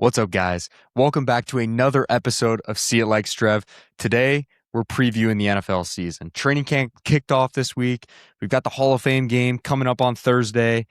What's up, guys? Welcome back to another episode of See It Like Strev. Today, we're previewing the NFL season. Training camp kicked off this week. We've got the Hall of Fame game coming up on Thursday.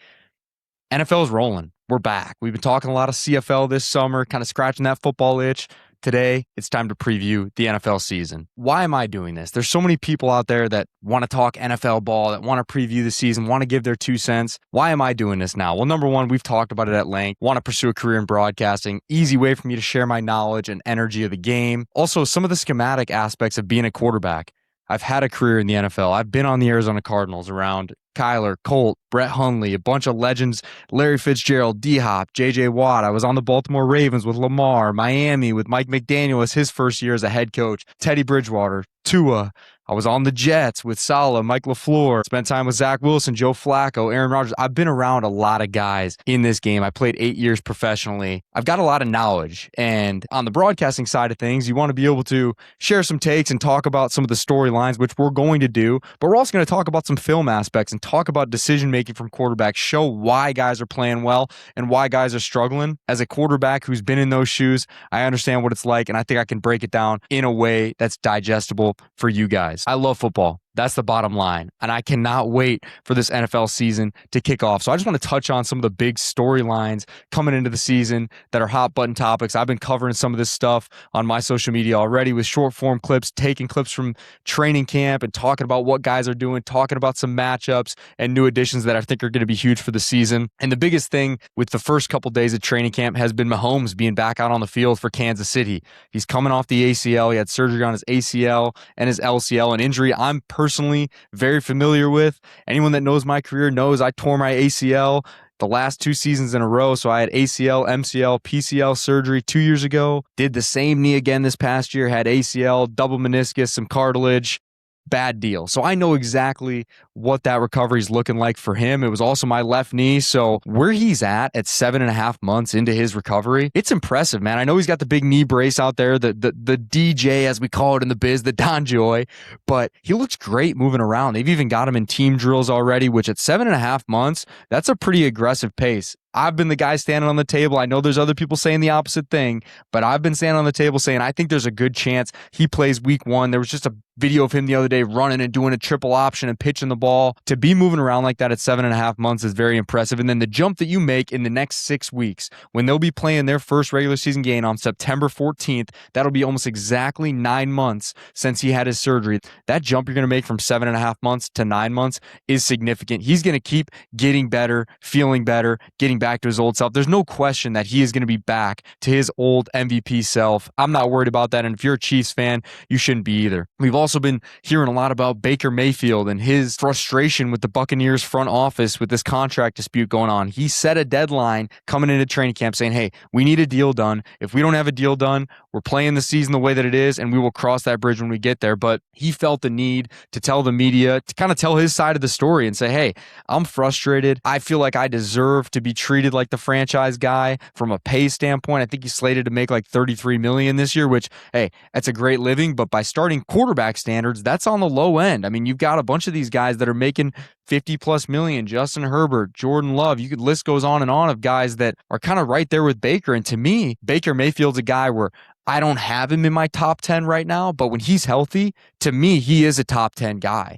NFL's rolling. We're back. We've been talking a lot of CFL this summer, kind of scratching that football itch. Today, it's time to preview the NFL season. Why am I doing this? There's so many people out there that want to talk NFL ball, that want to preview the season, want to give their 2 cents. Why am I doing this now? Well, number one, we've talked about it at length. Want to pursue a career in broadcasting. Easy way for me to share my knowledge and energy of the game. Also, some of the schematic aspects of being a quarterback. I've had a career in the NFL. I've been on the Arizona Cardinals around Kyler, Colt, Brett Hundley, a bunch of legends, Larry Fitzgerald, D-Hop, J.J. Watt. I was on the Baltimore Ravens with Lamar, Miami with Mike McDaniel as his first year as a head coach, Teddy Bridgewater, Tua. I was on the Jets with Saleh, Mike LaFleur, spent time with Zach Wilson, Joe Flacco, Aaron Rodgers. I've been around a lot of guys in this game. I played 8 years professionally. I've got a lot of knowledge. And on the broadcasting side of things, you want to be able to share some takes and talk about some of the storylines, which we're going to do. But we're also going to talk about some film aspects and talk about decision-making from quarterbacks, show why guys are playing well and why guys are struggling. As a quarterback who's been in those shoes, I understand what it's like, and I think I can break it down in a way that's digestible for you guys. I love football. That's the bottom line. And I cannot wait for this NFL season to kick off. So I just want to touch on some of the big storylines coming into the season that are hot button topics. I've been covering some of this stuff on my social media already with short form clips, taking clips from training camp and talking about what guys are doing, talking about some matchups and new additions that I think are going to be huge for the season. And the biggest thing with the first couple days of training camp has been Mahomes being back out on the field for Kansas City. He's coming off the ACL. He had surgery on his ACL and his LCL, an injury I'm personally very familiar with. Anyone that knows my career knows I tore my ACL the last 2 seasons in a row. So I had ACL, MCL, PCL surgery 2 years ago. Did the same knee again this past year. Had ACL, double meniscus, some cartilage. Bad deal. So I know exactly what that recovery is looking like for him. It was also my left knee. So where he's at 7.5 months into his recovery, it's impressive, man. I know he's got the big knee brace out there, the DJ, as we call it in the biz, the Don Joy, but he looks great moving around. They've even got him in team drills already, which at 7.5 months, that's a pretty aggressive pace. I've been the guy standing on the table. I know there's other people saying the opposite thing, but I've been standing on the table saying I think there's a good chance he plays week 1. There was just a video of him the other day running and doing a triple option and pitching the ball. To be moving around like that at 7.5 months is very impressive. And then the jump that you make in the next 6 weeks, when they'll be playing their first regular season game on September 14th, that'll be almost exactly 9 months since he had his surgery. That jump you're going to make from 7.5 months to 9 months is significant. He's going to keep getting better, feeling better, getting back to his old self. There's no question that he is going to be back to his old MVP self. I'm not worried about that. And if you're a Chiefs fan, you shouldn't be either. We've also been hearing a lot about Baker Mayfield and his frustration with the Buccaneers front office with this contract dispute going on. He set a deadline coming into training camp saying, hey, we need a deal done. If we don't have a deal done, we're playing the season the way that it is, and we will cross that bridge when we get there. But he felt the need to tell the media, to kind of tell his side of the story and say, hey, I'm frustrated. I feel like I deserve to be treated like the franchise guy from a pay standpoint. I think he's slated to make like $33 million this year, which, hey, that's a great living. But by starting quarterback standards, that's on the low end. I mean, you've got a bunch of these guys that are making 50 plus million, Justin Herbert, Jordan Love. You could list goes on and on of guys that are kind of right there with Baker. And to me, Baker Mayfield's a guy where I don't have him in my top 10 right now, but when he's healthy, to me, he is a top 10 guy.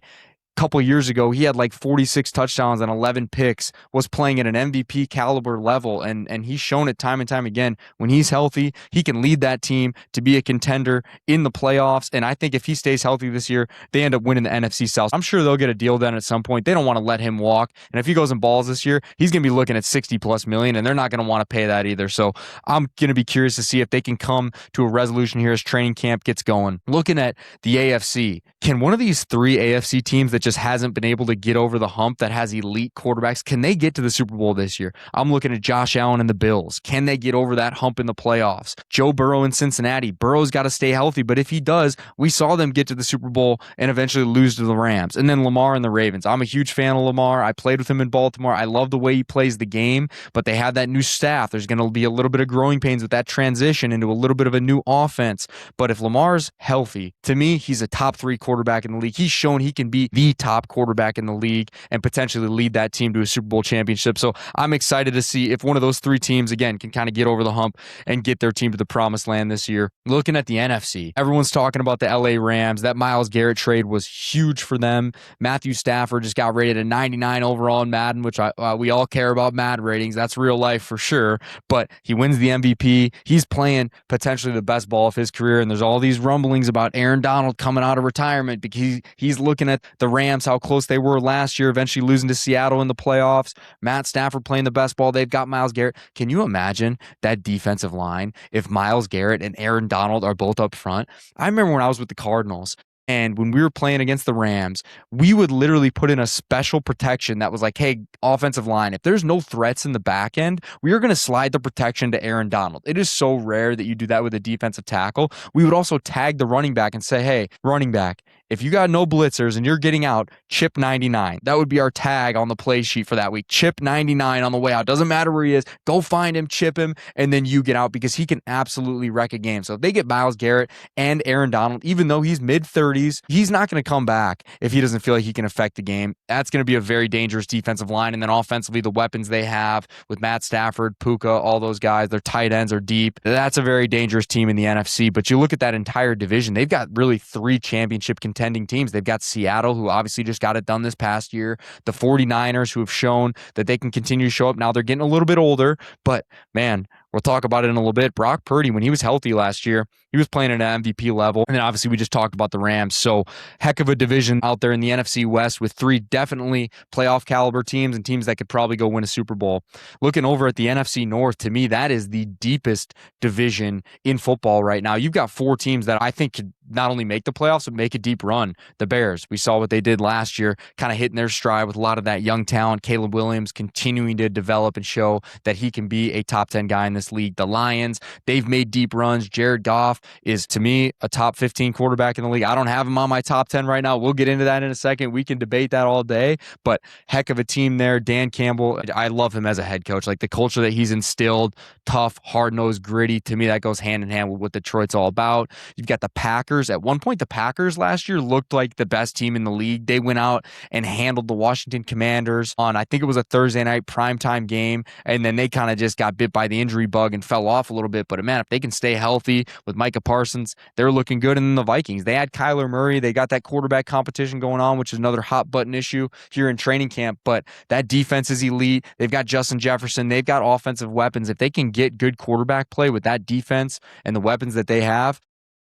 Couple years ago, he had like 46 touchdowns and 11 picks, was playing at an MVP caliber level, and he's shown it time and time again. When he's healthy, he can lead that team to be a contender in the playoffs, and I think if he stays healthy this year, they end up winning the NFC South. I'm sure they'll get a deal done at some point. They don't want to let him walk, and if he goes and balls this year, he's going to be looking at 60 plus million, and they're not going to want to pay that either. So I'm going to be curious to see if they can come to a resolution here as training camp gets going. Looking at the AFC, can one of these 3 AFC teams that just hasn't been able to get over the hump, that has elite quarterbacks, can they get to the Super Bowl this year? I'm looking at Josh Allen and the Bills. Can they get over that hump in the playoffs? Joe Burrow in Cincinnati. Burrow's got to stay healthy, but if he does, we saw them get to the Super Bowl and eventually lose to the Rams. And then Lamar and the Ravens. I'm a huge fan of Lamar. I played with him in Baltimore. I love the way he plays the game, but they have that new staff. There's going to be a little bit of growing pains with that transition into a little bit of a new offense. But if Lamar's healthy, to me, he's a top 3 quarterback in the league. He's shown he can be the the top quarterback in the league and potentially lead that team to a Super Bowl championship. So I'm excited to see if one of those three teams, again, can kind of get over the hump and get their team to the promised land this year. Looking at the NFC, everyone's talking about the LA Rams. That Myles Garrett trade was huge for them. Matthew Stafford just got rated a 99 overall in Madden, which we all care about Madden ratings. That's real life for sure. But he wins the MVP. He's playing potentially the best ball of his career. And there's all these rumblings about Aaron Donald coming out of retirement because he's looking at the Rams, how close they were last year, eventually losing to Seattle in the playoffs. Matt Stafford playing the best ball. They've got Myles Garrett. Can you imagine that defensive line if Myles Garrett and Aaron Donald are both up front? I remember when I was with the Cardinals, and when we were playing against the Rams, we would literally put in a special protection that was like, hey, offensive line, if there's no threats in the back end, we are going to slide the protection to Aaron Donald. It is so rare that you do that with a defensive tackle. We would also tag the running back and say, hey, running back, if you got no blitzers and you're getting out, chip 99. That would be our tag on the play sheet for that week. Chip 99 on the way out. Doesn't matter where he is. Go find him, chip him, and then you get out because he can absolutely wreck a game. So if they get Myles Garrett and Aaron Donald, even though he's mid-30s, he's not going to come back if he doesn't feel like he can affect the game. That's going to be a very dangerous defensive line. And then offensively, the weapons they have with Matt Stafford, Puka, all those guys, their tight ends are deep. That's a very dangerous team in the NFC. But you look at that entire division, they've got really three championship contending teams. They've got Seattle, who obviously just got it done this past year. The 49ers, who have shown that they can continue to show up. Now they're getting a little bit older, but man, we'll talk about it in a little bit. Brock Purdy, when he was healthy last year, he was playing at an MVP level. And then obviously we just talked about the Rams. So heck of a division out there in the NFC West with three definitely playoff caliber teams and teams that could probably go win a Super Bowl. Looking over at the NFC North, to me, that is the deepest division in football right now. You've got four teams that I think could not only make the playoffs, but make a deep run. The Bears, we saw what they did last year, kind of hitting their stride with a lot of that young talent. Caleb Williams continuing to develop and show that he can be a top 10 guy in this league. The Lions, they've made deep runs. Jared Goff is, to me, a top 15 quarterback in the league. I don't have him on my top 10 right now. We'll get into that in a second. We can debate that all day, but heck of a team there. Dan Campbell, I love him as a head coach. Like the culture that he's instilled, tough, hard-nosed, gritty. To me, that goes hand in hand with what Detroit's all about. You've got the Packers. At one point, the Packers last year looked like the best team in the league. They went out and handled the Washington Commanders on, I think it was a Thursday night primetime game, and then they kind of just got bit by the injury bug and fell off a little bit. But man, if they can stay healthy with Micah Parsons, they're looking good. And then the Vikings, they had Kyler Murray. They got that quarterback competition going on, which is another hot button issue here in training camp. But that defense is elite. They've got Justin Jefferson. They've got offensive weapons. If they can get good quarterback play with that defense and the weapons that they have,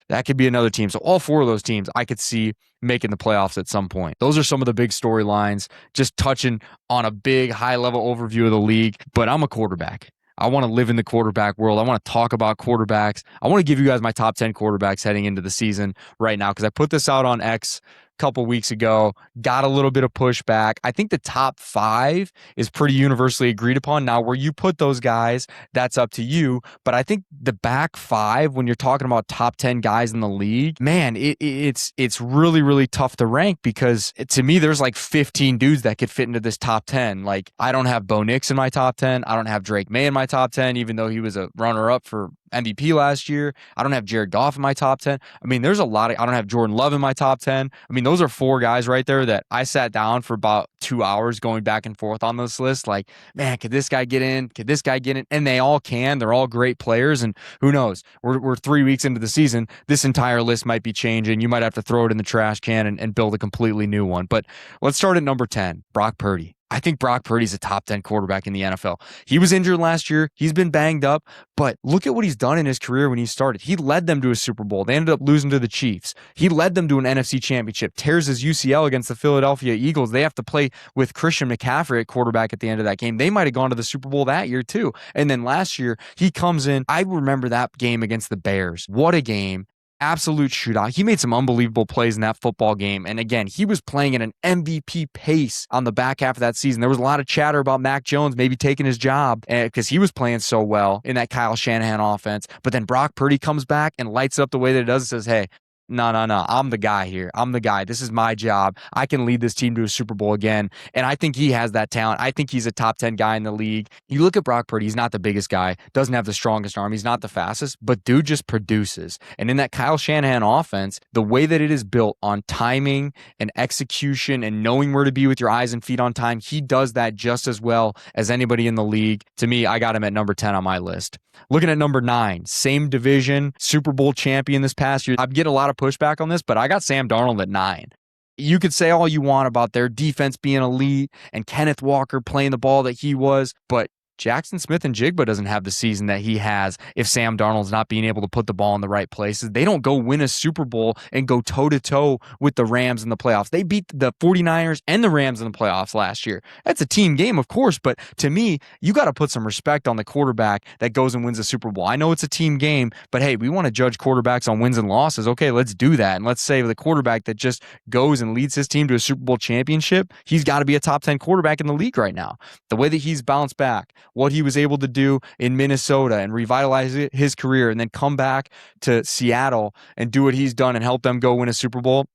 that could be another team. So all four of those teams I could see making the playoffs at some point. Those are some of the big storylines, just touching on a big high-level overview of the league. But I'm a quarterback. I want to live in the quarterback world. I want to talk about quarterbacks. I want to give you guys my top 10 quarterbacks heading into the season right now because I put this out on X couple weeks ago, got a little bit of pushback. I think the top 5 is pretty universally agreed upon. Now, where you put those guys, that's up to you. But I think the back 5, when you're talking about top 10 guys in the league, man, it's really, really tough to rank because to me, there's like 15 dudes that could fit into this top 10. Like, I don't have Bo Nix in my top 10. I don't have Drake May in my top 10, even though he was a runner-up for MVP last year. I don't have Jared Goff in my top 10. I mean, there's a lot of, I don't have Jordan Love in my top 10. I mean, those are 4 guys right there that I sat down for about 2 hours going back and forth on this list. Like, man, could this guy get in? Could this guy get in? And they all can. They're all great players. And who knows? We're 3 weeks into the season. This entire list might be changing. You might have to throw it in the trash can and build a completely new one. But let's start at number 10, Brock Purdy. I think Brock Purdy's a top 10 quarterback in the NFL. He was injured last year. He's been banged up, but look at what he's done in his career when he started. He led them to a Super Bowl. They ended up losing to the Chiefs. He led them to an NFC championship, tears his UCL against the Philadelphia Eagles. They have to play with Christian McCaffrey at quarterback at the end of that game. They might have gone to the Super Bowl that year too. And then last year, he comes in. I remember that game against the Bears. What a game. Absolute shootout. He made some unbelievable plays in that football game. And again, he was playing at an MVP pace on the back half of that season. There was a lot of chatter about Mac Jones maybe taking his job because he was playing so well in that Kyle Shanahan offense. But then Brock Purdy comes back and lights up the way that it does and says, hey, no, no, no. I'm the guy here. I'm the guy. This is my job. I can lead this team to a Super Bowl again. And I think he has that talent. I think he's a top 10 guy in the league. You look at Brock Purdy, he's not the biggest guy, doesn't have the strongest arm, he's not the fastest, but dude just produces. And in that Kyle Shanahan offense, the way that it is built on timing and execution and knowing where to be with your eyes and feet on time, he does that just as well as anybody in the league. To me, I got him at number 10 on my list. Looking at number 9, same division, Super Bowl champion this past year. I get a lot of pushback on this, but I got Sam Darnold at 9. You could say all you want about their defense being elite and Kenneth Walker playing the ball that he was, but Jackson Smith and Jigba doesn't have the season that he has if Sam Darnold's not being able to put the ball in the right places. They don't go win a Super Bowl and go toe-to-toe with the Rams in the playoffs. They beat the 49ers and the Rams in the playoffs last year. That's a team game, of course, but to me, you got to put some respect on the quarterback that goes and wins a Super Bowl. I know it's a team game, but hey, we want to judge quarterbacks on wins and losses. Okay, let's do that. And let's say the quarterback that just goes and leads his team to a Super Bowl championship, he's got to be a top 10 quarterback in the league right now. The way that he's bounced back, what he was able to do in Minnesota and revitalize his career and then come back to Seattle and do what he's done and help them go win a Super Bowl.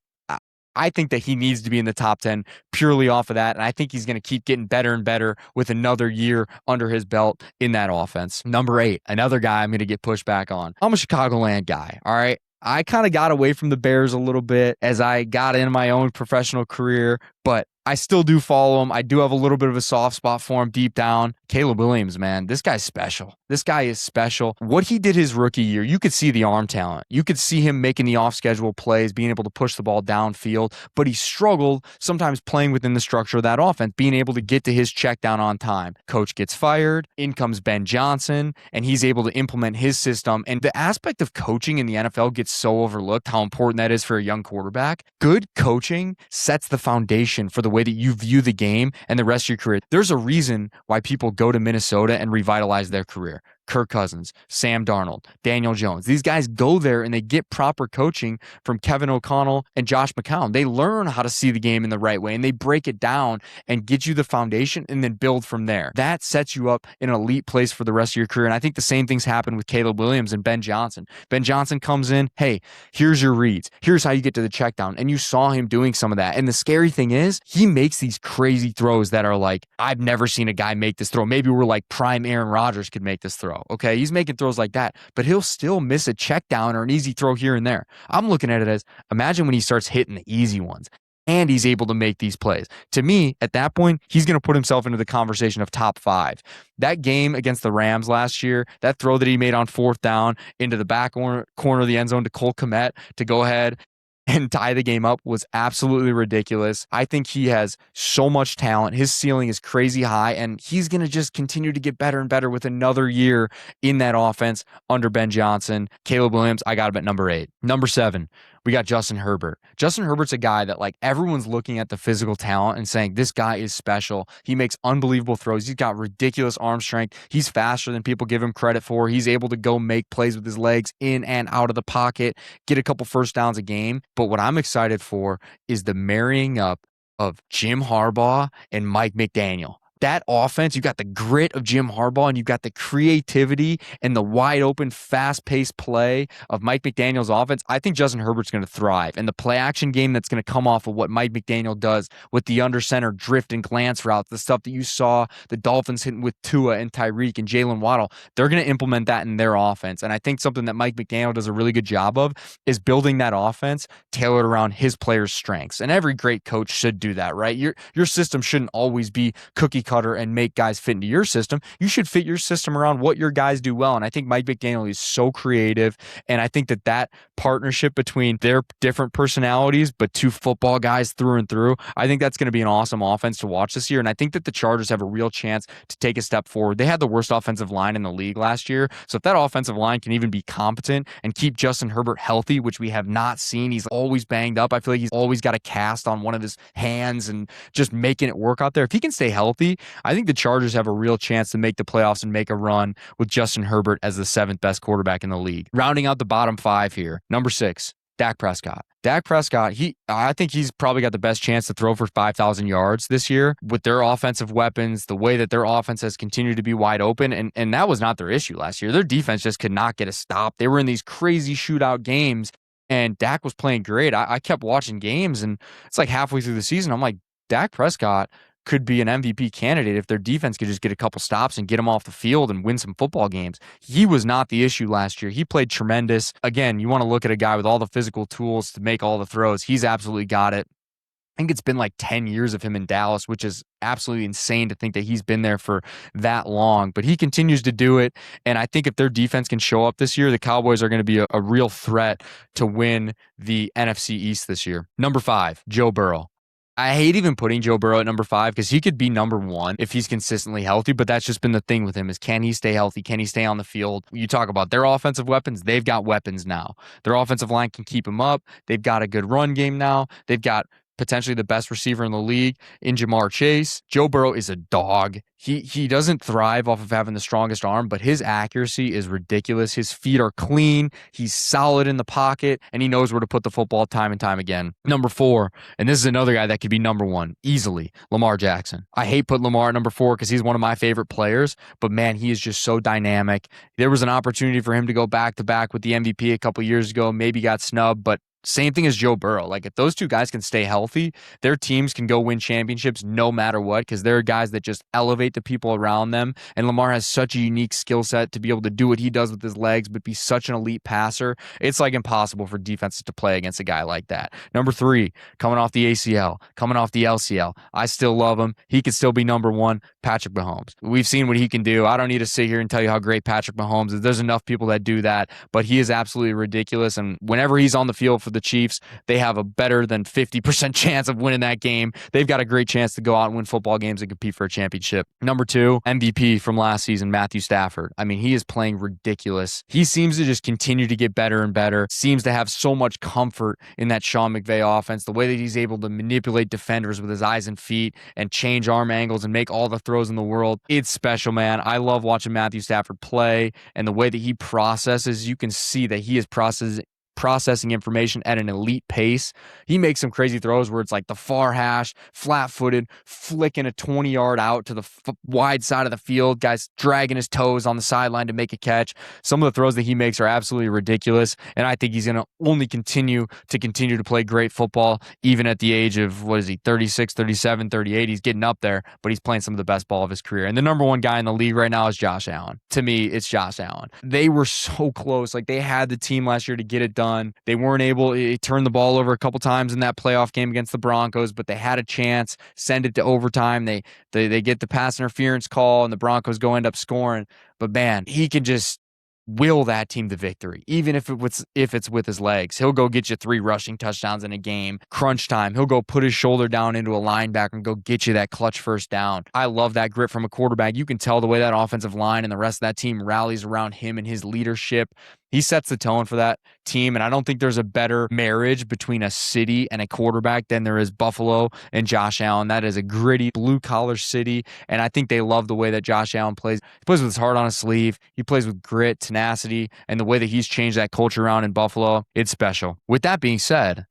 I think that he needs to be in the top 10 purely off of that. And I think he's going to keep getting better and better with another year under his belt in that offense. Number 8, another guy I'm going to get pushed back on. I'm a Chicagoland guy. All right. I kind of got away from the Bears a little bit as I got in my own professional career, but I still do follow him. I do have a little bit of a soft spot for him deep down. Caleb Williams, man, this guy's special. This guy is special. What he did his rookie year, you could see the arm talent. You could see him making the off-schedule plays, being able to push the ball downfield, but he struggled sometimes playing within the structure of that offense, being able to get to his check down on time. Coach gets fired, in comes Ben Johnson, and he's able to implement his system. And the aspect of coaching in the NFL gets so overlooked, how important that is for a young quarterback. Good coaching sets the foundation for the way that you view the game and the rest of your career. There's a reason why people go to Minnesota and revitalize their career. Kirk Cousins, Sam Darnold, Daniel Jones. These guys go there and they get proper coaching from Kevin O'Connell and Josh McCown. They learn how to see the game in the right way and they break it down and get you the foundation and then build from there. That sets you up in an elite place for the rest of your career. And I think the same things happen with Caleb Williams and Ben Johnson. Ben Johnson comes in, hey, here's your reads. Here's how you get to the check down. And you saw him doing some of that. And the scary thing is he makes these crazy throws that are like, I've never seen a guy make this throw. Maybe we're like prime Aaron Rodgers could make this throw. Okay, he's making throws like that, but he'll still miss a check down or an easy throw here and there. I'm looking at it as, imagine when he starts hitting the easy ones and he's able to make these plays. To me, at that point, he's going to put himself into the conversation of top 5. That game against the Rams last year, that throw that he made on 4th down into the back corner of the end zone to Cole Kmet to go ahead and tie the game up was absolutely ridiculous. I think he has so much talent. His ceiling is crazy high, and he's going to just continue to get better and better with another year in that offense under Ben Johnson. Caleb Williams, I got him at number 8. Number 7, we got Justin Herbert. Justin Herbert's a guy that like everyone's looking at the physical talent and saying, this guy is special. He makes unbelievable throws. He's got ridiculous arm strength. He's faster than people give him credit for. He's able to go make plays with his legs in and out of the pocket, get a couple first downs a game. But what I'm excited for is the marrying up of Jim Harbaugh and Mike McDaniel. That offense, you got the grit of Jim Harbaugh and you've got the creativity and the wide open, fast-paced play of Mike McDaniel's offense. I think Justin Herbert's going to thrive. And the play action game that's going to come off of what Mike McDaniel does with the under center drift and glance routes, the stuff that you saw the Dolphins hitting with Tua and Tyreek and Jalen Waddle, they're going to implement that in their offense. And I think something that Mike McDaniel does a really good job of is building that offense tailored around his players' strengths. And every great coach should do that, right? Your system shouldn't always be cookie cutter and make guys fit into your system. You should fit your system around what your guys do well. And I think Mike McDaniel is so creative. And I think that partnership between their different personalities, but 2 football guys through and through, I think that's going to be an awesome offense to watch this year. And I think that the Chargers have a real chance to take a step forward. They had the worst offensive line in the league last year. So if that offensive line can even be competent and keep Justin Herbert healthy, which we have not seen, he's always banged up. I feel like he's always got a cast on one of his hands and just making it work out there. If he can stay healthy, I think the Chargers have a real chance to make the playoffs and make a run with Justin Herbert as the 7th best quarterback in the league. Rounding out the bottom 5 here. Number 6, Dak Prescott. Dak Prescott, I think he's probably got the best chance to throw for 5,000 yards this year with their offensive weapons, the way that their offense has continued to be wide open. And that was not their issue last year. Their defense just could not get a stop. They were in these crazy shootout games. and Dak was playing great. I kept watching games, and it's like halfway through the season, I'm like, Dak Prescott could be an MVP candidate if their defense could just get a couple stops and get him off the field and win some football games. He was not the issue last year. He played tremendous. Again, you want to look at a guy with all the physical tools to make all the throws. He's absolutely got it. I think it's been like 10 years of him in Dallas, which is absolutely insane to think that he's been there for that long. But he continues to do it. And I think if their defense can show up this year, the Cowboys are going to be a real threat to win the NFC East this year. Number 5, Joe Burrow. I hate even putting Joe Burrow at number 5 because he could be number 1 if he's consistently healthy, but that's just been the thing with him is can he stay healthy? Can he stay on the field? You talk about their offensive weapons. They've got weapons now. Their offensive line can keep him up. They've got a good run game now. They've got potentially the best receiver in the league in Jamar Chase. Joe Burrow is a dog. He doesn't thrive off of having the strongest arm, but his accuracy is ridiculous. His feet are clean. He's solid in the pocket, and he knows where to put the football time and time again. Number 4, and this is another guy that could be number 1 easily, Lamar Jackson. I hate putting Lamar at number 4 because he's one of my favorite players, but man, he is just so dynamic. There was an opportunity for him to go back-to-back with the MVP a couple years ago, maybe got snubbed, but same thing as Joe Burrow. Like, if those two guys can stay healthy, their teams can go win championships no matter what because they're guys that just elevate the people around them. And Lamar has such a unique skill set to be able to do what he does with his legs, but be such an elite passer. It's like impossible for defenses to play against a guy like that. Number 3, coming off the ACL, coming off the LCL. I still love him. He could still be number 1, Patrick Mahomes. We've seen what he can do. I don't need to sit here and tell you how great Patrick Mahomes is. There's enough people that do that, but he is absolutely ridiculous. And whenever he's on the field for the Chiefs, they have a better than 50% chance of winning that game. They've got a great chance to go out and win football games and compete for a championship. Number 2, MVP from last season, Matthew Stafford. I mean, he is playing ridiculous. He seems to just continue to get better and better, seems to have so much comfort in that Sean McVay offense, the way that he's able to manipulate defenders with his eyes and feet and change arm angles and make all the throws in the world. It's special, man. I love watching Matthew Stafford play, and the way that he processes, you can see that he is processing information at an elite pace. He makes some crazy throws where it's like the far hash, flat-footed, flicking a 20-yard out to the wide side of the field, guys dragging his toes on the sideline to make a catch. Some of the throws that he makes are absolutely ridiculous, and I think he's going to only continue to play great football, even at the age of, 36, 37, 38. He's getting up there, but he's playing some of the best ball of his career. And the number 1 guy in the league right now is Josh Allen. To me, it's Josh Allen. They were so close. Like, they had the team last year to get it done. They weren't able to turn the ball over a couple times in that playoff game against the Broncos, but they had a chance, send it to overtime. They get the pass interference call, and the Broncos end up scoring. But man, he can just will that team to victory, even if it's with his legs. He'll go get you 3 rushing touchdowns in a game. Crunch time, he'll go put his shoulder down into a linebacker and go get you that clutch first down. I love that grit from a quarterback. You can tell the way that offensive line and the rest of that team rallies around him and his leadership. He sets the tone for that team, and I don't think there's a better marriage between a city and a quarterback than there is Buffalo and Josh Allen. That is a gritty, blue-collar city, and I think they love the way that Josh Allen plays. He plays with his heart on his sleeve. He plays with grit, tenacity, and the way that he's changed that culture around in Buffalo, it's special. With that being said,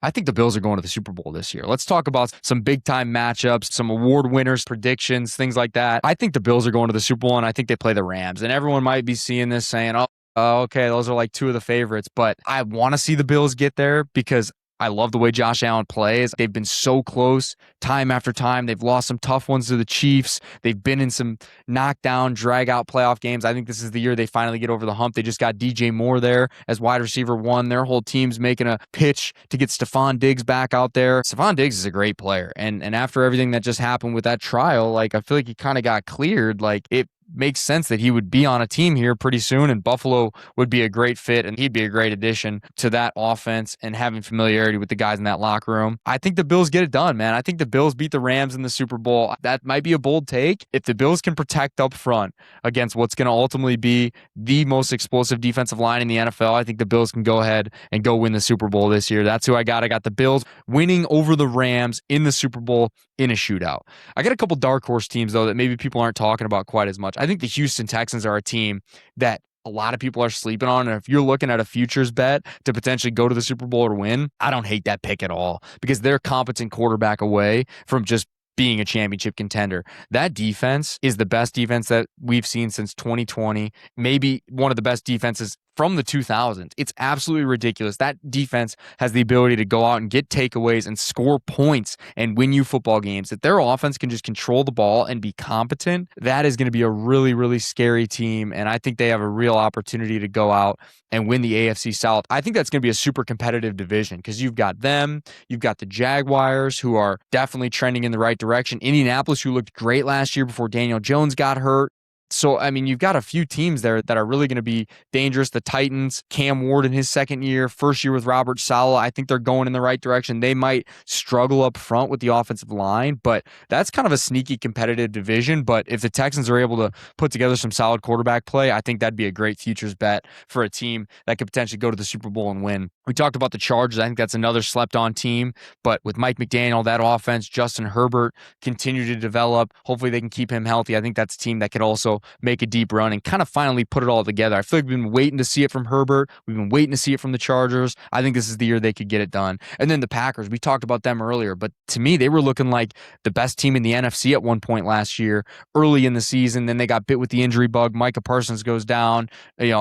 I think the Bills are going to the Super Bowl this year. Let's talk about some big-time matchups, some award winners, predictions, things like that. I think the Bills are going to the Super Bowl, and I think they play the Rams. And everyone might be seeing this saying, okay, those are like 2 of the favorites. But I want to see the Bills get there because I love the way Josh Allen plays. They've been so close time after time. They've lost some tough ones to the Chiefs. They've been in some knockdown, drag-out playoff games. I think this is the year they finally get over the hump. They just got DJ Moore there as wide receiver 1. Their whole team's making a pitch to get Stephon Diggs back out there. Stephon Diggs is a great player. And after everything that just happened with that trial, like, I feel like he kind of got cleared. Like, it makes sense that he would be on a team here pretty soon, and Buffalo would be a great fit, and he'd be a great addition to that offense and having familiarity with the guys in that locker room. I think the Bills get it done, man. I think the Bills beat the Rams in the Super Bowl. That might be a bold take. If the Bills can protect up front against what's going to ultimately be the most explosive defensive line in the NFL, I think the Bills can go ahead and go win the Super Bowl this year. That's who I got. I got the Bills winning over the Rams in the Super Bowl in a shootout. I got a couple dark horse teams, though, that maybe people aren't talking about quite as much. I think the Houston Texans are a team that a lot of people are sleeping on. And if you're looking at a futures bet to potentially go to the Super Bowl or win, I don't hate that pick at all because they're a competent quarterback away from just being a championship contender. That defense is the best defense that we've seen since 2020, maybe one of the best defenses from the 2000s. It's absolutely ridiculous. That defense has the ability to go out and get takeaways and score points and win you football games. If their offense can just control the ball and be competent, that is going to be a really, really scary team. And I think they have a real opportunity to go out and win the AFC South. I think that's going to be a super competitive division because you've got them, you've got the Jaguars, who are definitely trending in the right direction. Indianapolis, who looked great last year before Daniel Jones got hurt. So, I mean, you've got a few teams there that are really going to be dangerous. The Titans, Cam Ward in his second year, first year with Robert Saleh, I think they're going in the right direction. They might struggle up front with the offensive line, but that's kind of a sneaky competitive division. But if the Texans are able to put together some solid quarterback play, I think that'd be a great futures bet for a team that could potentially go to the Super Bowl and win. We talked about the Chargers. I think that's another slept-on team, but with Mike McDaniel, that offense, Justin Herbert continue to develop. Hopefully they can keep him healthy. I think that's a team that could also make a deep run and kind of finally put it all together. I feel like we've been waiting to see it from Herbert. We've been waiting to see it from the Chargers. I think this is the year they could get it done. And then the Packers, we talked about them earlier, but to me, they were looking like the best team in the NFC at one point last year, early in the season. Then they got bit with the injury bug. Micah Parsons goes down.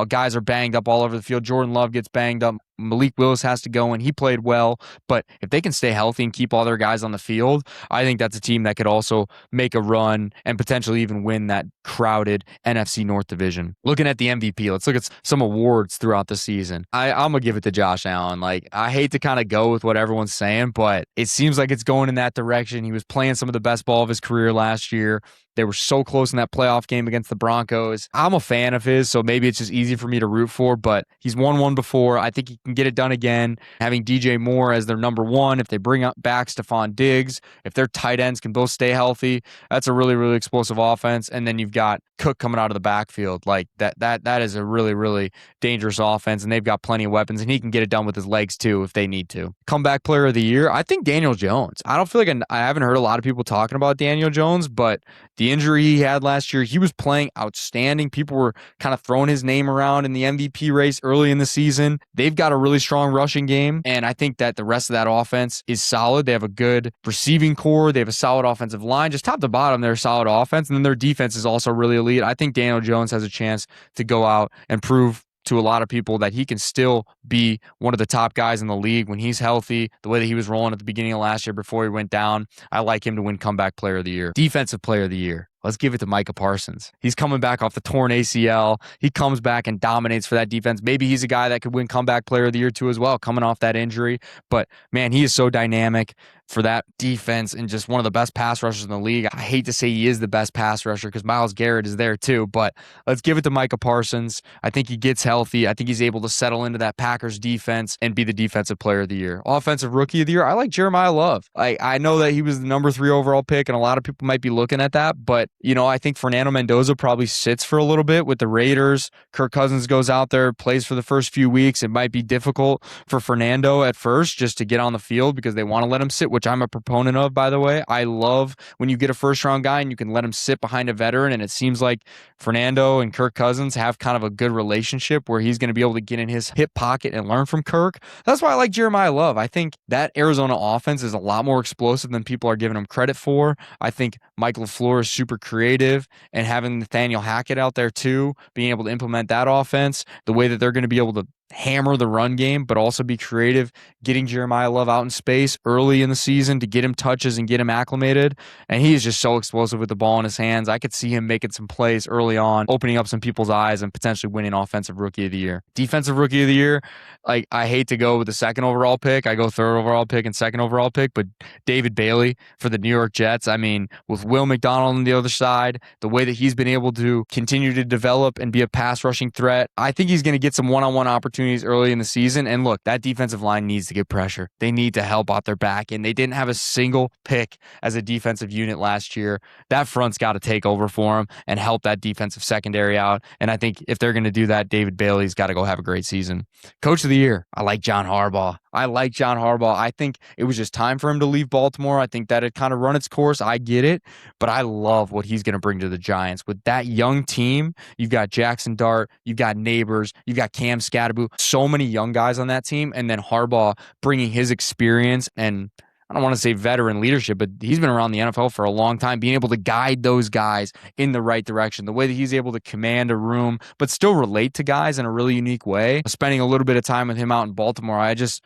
Guys are banged up all over the field. Jordan Love gets banged up. Malik Willis has to go, and he played well. But if they can stay healthy and keep all their guys on the field, I think that's a team that could also make a run and potentially even win that crowded NFC North division. Looking at the MVP, let's look at some awards throughout the season. I'm going to give it to Josh Allen. I hate to kind of go with what everyone's saying, but it seems like it's going in that direction. He was playing some of the best ball of his career last year. They were so close in that playoff game against the Broncos. I'm a fan of his, so maybe it's just easy for me to root for, but he's won one before. I think he can get it done again. Having DJ Moore as their number one, if they bring up back Stephon Diggs, if their tight ends can both stay healthy, that's a really, really explosive offense. And then you've got Cook coming out of the backfield. That is a really, really dangerous offense, and they've got plenty of weapons, and he can get it done with his legs too if they need to. Comeback player of the year, I think Daniel Jones. I don't feel like I haven't heard a lot of people talking about Daniel Jones, but the injury he had last year, he was playing outstanding. People were kind of throwing his name around in the MVP race early in the season. They've got a really strong rushing game, and I think that the rest of that offense is solid. They have a good receiving core. They have a solid offensive line. Just top to bottom, they're a solid offense, and then their defense is also really elite. I think Daniel Jones has a chance to go out and prove to a lot of people that he can still be one of the top guys in the league when he's healthy, the way that he was rolling at the beginning of last year before he went down. I like him to win comeback player of the year. Defensive player of the year. Let's give it to Micah Parsons. He's coming back off the torn ACL. He comes back and dominates for that defense. Maybe he's a guy that could win comeback player of the year too as well, coming off that injury. But man, he is so dynamic for that defense and just one of the best pass rushers in the league. I hate to say he is the best pass rusher because Myles Garrett is there too, but let's give it to Micah Parsons. I think he gets healthy. I think he's able to settle into that Packers defense and be the defensive player of the year. Offensive rookie of the year, I like Jeremiah Love. I know that he was the number 3 overall pick, and a lot of people might be looking at that, but I think Fernando Mendoza probably sits for a little bit with the Raiders. Kirk Cousins goes out there, plays for the first few weeks. It might be difficult for Fernando at first just to get on the field because they want to let him sit, which I'm a proponent of, by the way. I love when you get a first-round guy and you can let him sit behind a veteran, and it seems like Fernando and Kirk Cousins have kind of a good relationship where he's going to be able to get in his hip pocket and learn from Kirk. That's why I like Jeremiah Love. I think that Arizona offense is a lot more explosive than people are giving him credit for. I think Mike LaFleur is super creative, and having Nathaniel Hackett out there too, being able to implement that offense, the way that they're going to be able to hammer the run game, but also be creative, getting Jeremiah Love out in space early in the season to get him touches and get him acclimated. And he is just so explosive with the ball in his hands. I could see him making some plays early on, opening up some people's eyes and potentially winning offensive rookie of the year. Defensive rookie of the year, I hate to go with the second overall pick. I go third overall pick and second overall pick, but David Bailey for the New York Jets. I mean, with Will McDonald on the other side, the way that he's been able to continue to develop and be a pass rushing threat, I think he's going to get some one-on-one opportunities early in the season. And look, that defensive line needs to get pressure. They need to help out their back, and they didn't have a single pick as a defensive unit last year. That front's got to take over for them and help that defensive secondary out. And I think if they're going to do that, David Bailey's got to go have a great season. Coach of the year, I like John Harbaugh. I think it was just time for him to leave Baltimore. I think that it kind of run its course. I get it, but I love what he's going to bring to the Giants. With that young team, you've got Jackson Dart, you've got Neighbors, you've got Cam Scatterbo, so many young guys on that team, and then Harbaugh bringing his experience and I don't want to say veteran leadership, but he's been around the NFL for a long time, being able to guide those guys in the right direction. The way that he's able to command a room, but still relate to guys in a really unique way. Spending a little bit of time with him out in Baltimore, I just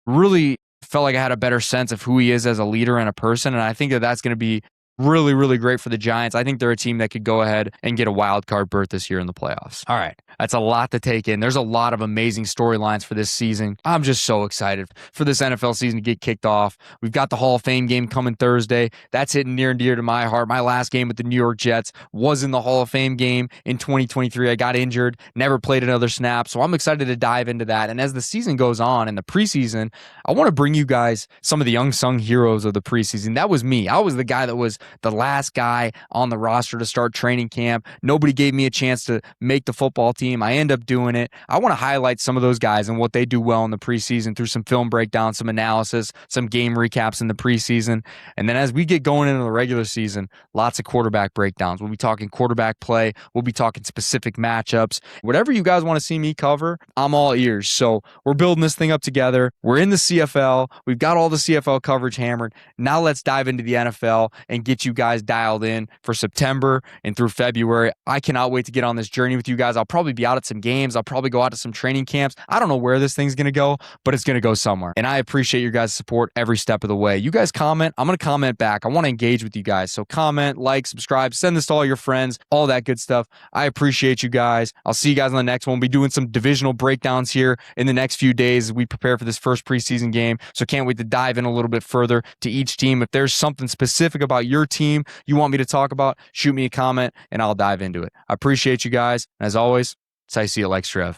really felt like I had a better sense of who he is as a leader and a person. And I think that that's going to be really, really great for the Giants. I think they're a team that could go ahead and get a wild card berth this year in the playoffs. All right. That's a lot to take in. There's a lot of amazing storylines for this season. I'm just so excited for this NFL season to get kicked off. We've got the Hall of Fame game coming Thursday. That's hitting near and dear to my heart. My last game with the New York Jets was in the Hall of Fame game in 2023. I got injured, never played another snap. So I'm excited to dive into that. And as the season goes on in the preseason, I want to bring you guys some of the unsung heroes of the preseason. That was me. I was the guy that was the last guy on the roster to start training camp. Nobody gave me a chance to make the football team. I end up doing it. I want to highlight some of those guys and what they do well in the preseason through some film breakdown, some analysis, some game recaps in the preseason. And then as we get going into the regular season, lots of quarterback breakdowns. We'll be talking quarterback play. We'll be talking specific matchups. Whatever you guys want to see me cover, I'm all ears. So we're building this thing up together. We're in the CFL. We've got all the CFL coverage hammered. Now let's dive into the NFL and get you guys dialed in for September and through February. I cannot wait to get on this journey with you guys. I'll probably be out at some games. I'll probably go out to some training camps. I don't know where this thing's going to go, but it's going to go somewhere. And I appreciate your guys' support every step of the way. You guys comment. I'm going to comment back. I want to engage with you guys. So comment, like, subscribe, send this to all your friends, all that good stuff. I appreciate you guys. I'll see you guys on the next one. We'll be doing some divisional breakdowns here in the next few days as we prepare for this first preseason game. So can't wait to dive in a little bit further to each team. If there's something specific about your team you want me to talk about, shoot me a comment and I'll dive into it. I appreciate you guys. As always, I see it like Strev.